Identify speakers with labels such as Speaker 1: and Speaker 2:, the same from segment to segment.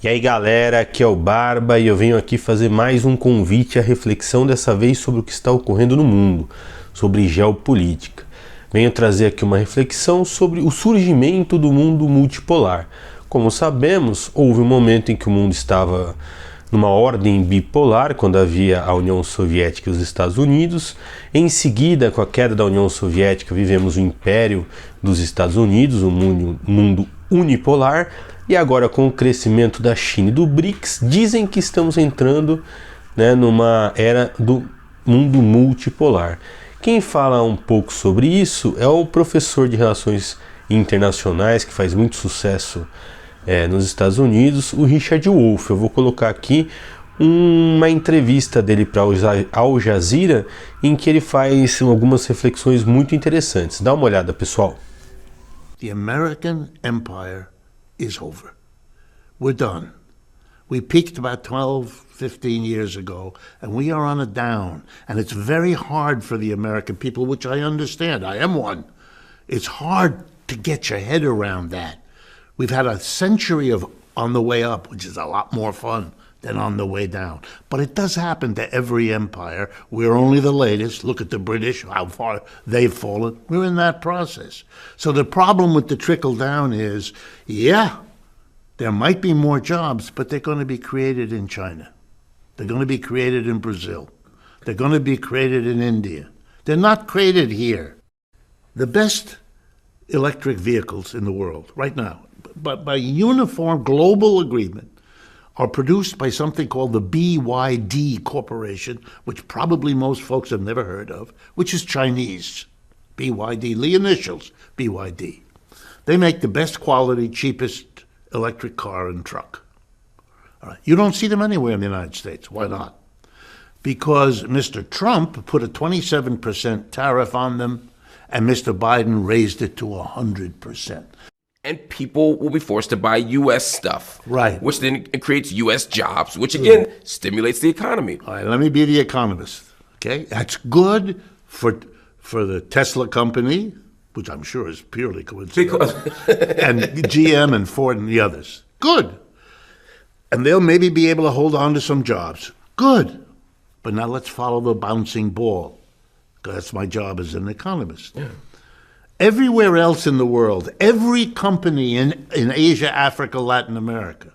Speaker 1: E aí galera, aqui é o Barba e eu venho aqui fazer mais um convite à reflexão, dessa vez sobre o que está ocorrendo no mundo, sobre geopolítica. Venho trazer aqui uma reflexão sobre o surgimento do mundo multipolar. Como sabemos, houve um momento em que o mundo estava numa ordem bipolar, quando havia a União Soviética e os Estados Unidos. Em seguida, com a queda da União Soviética, vivemos o império dos Estados Unidos, o mundo unipolar. E agora, com o crescimento da China e do BRICS, dizem que estamos entrando, numa era do mundo multipolar. Quem fala um pouco sobre isso é o professor de Relações Internacionais, que faz muito sucesso nos Estados Unidos, o Richard Wolff. Eu vou colocar aqui uma entrevista dele para Al Jazeera, em que ele faz algumas reflexões muito interessantes. Dá uma olhada, pessoal.
Speaker 2: The American Empire is over. We're done. We peaked about 12, 15 years ago, and we are on a down. And it's very hard for the American people, which I understand. I am one. It's hard to get your head around that. We've had a century of on the way up, which is a lot more fun than on the way down. But it does happen to every empire. We're only the latest. Look at the British, how far they've fallen. We're in that process. So the problem with the trickle down is, there might be more jobs, but they're going to be created in China. They're going to be created in Brazil. They're going to be created in India. They're not created here. The best electric vehicles in the world right now, but by uniform global agreement, are produced by something called the BYD Corporation, which probably most folks have never heard of, which is Chinese. BYD, the initials, BYD. They make the best quality, cheapest electric car and truck. All right. You don't see them anywhere in the United States. Why not? Because Mr. Trump put a 27% tariff on them, and Mr. Biden raised it to 100%.
Speaker 3: And people will be forced to buy U.S. stuff.
Speaker 2: Right.
Speaker 3: Which then creates U.S. jobs, which again stimulates the economy.
Speaker 2: All right, let me be the economist. Okay? That's good for the Tesla company, which I'm sure is purely coincidental, and GM and Ford and the others. Good. And they'll maybe be able to hold on to some jobs. Good. But now let's follow the bouncing ball, because that's my job as an economist. Yeah. Everywhere else in the world, every company in Asia, Africa, Latin America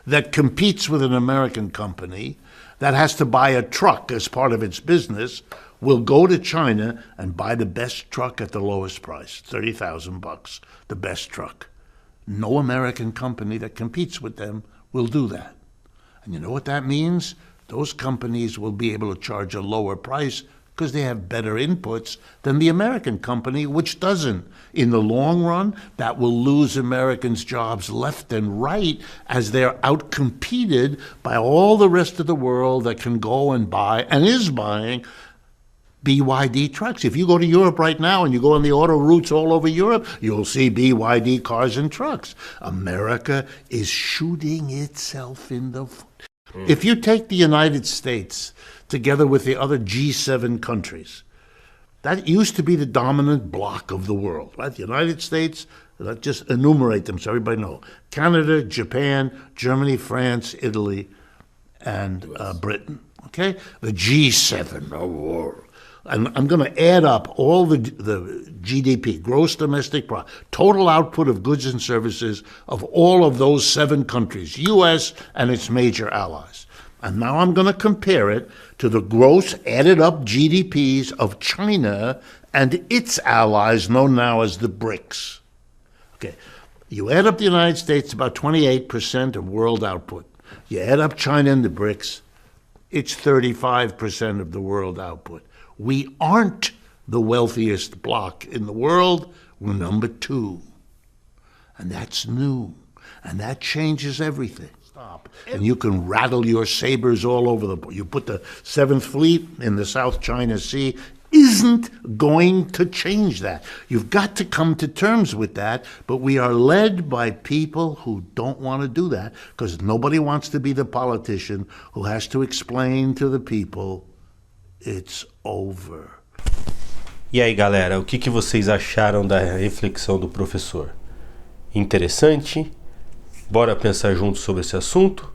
Speaker 2: that competes with an American company that has to buy a truck as part of its business will go to China and buy the best truck at the lowest price, $30,000, the best truck. No American company that competes with them will do that. And you know what that means? Those companies will be able to charge a lower price because they have better inputs than the American company, which doesn't. In the long run, that will lose Americans' jobs left and right as they're outcompeted by all the rest of the world that can go and buy, and is buying, BYD trucks. If you go to Europe right now and you go on the auto routes all over Europe, you'll see BYD cars and trucks. America is shooting itself in the foot. If you take the United States together with the other G7 countries, that used to be the dominant bloc of the world, right? The United States, let's just enumerate them so everybody knows. Canada, Japan, Germany, France, Italy, and Britain, okay? The G7 world. And I'm going to add up all the GDP, gross domestic product, total output of goods and services of all of those 7 countries, U.S. and its major allies. And now I'm going to compare it to the gross added up GDPs of China and its allies, known now as the BRICS. Okay, you add up the United States, about 28% of world output. You add up China and the BRICS, it's 35% of the world output. We aren't the wealthiest bloc in the world. We're number 2. And that's new. And that changes everything. Stop. And you can rattle your sabers all over the board. You put the 7th Fleet in the South China Sea. Isn't going to change that. You've got to come to terms with that, but we are led by people who don't want to do that, because nobody wants to be the politician who has to explain to the people it's over.
Speaker 1: E aí, galera, o que vocês acharam da reflexão do professor? Interessante? Bora pensar juntos sobre esse assunto?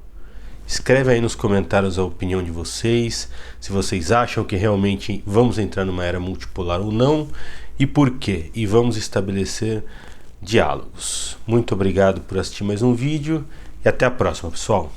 Speaker 1: Escreve aí nos comentários a opinião de vocês, se vocês acham que realmente vamos entrar numa era multipolar ou não, e por quê, e vamos estabelecer diálogos. Muito obrigado por assistir mais um vídeo e até a próxima, pessoal.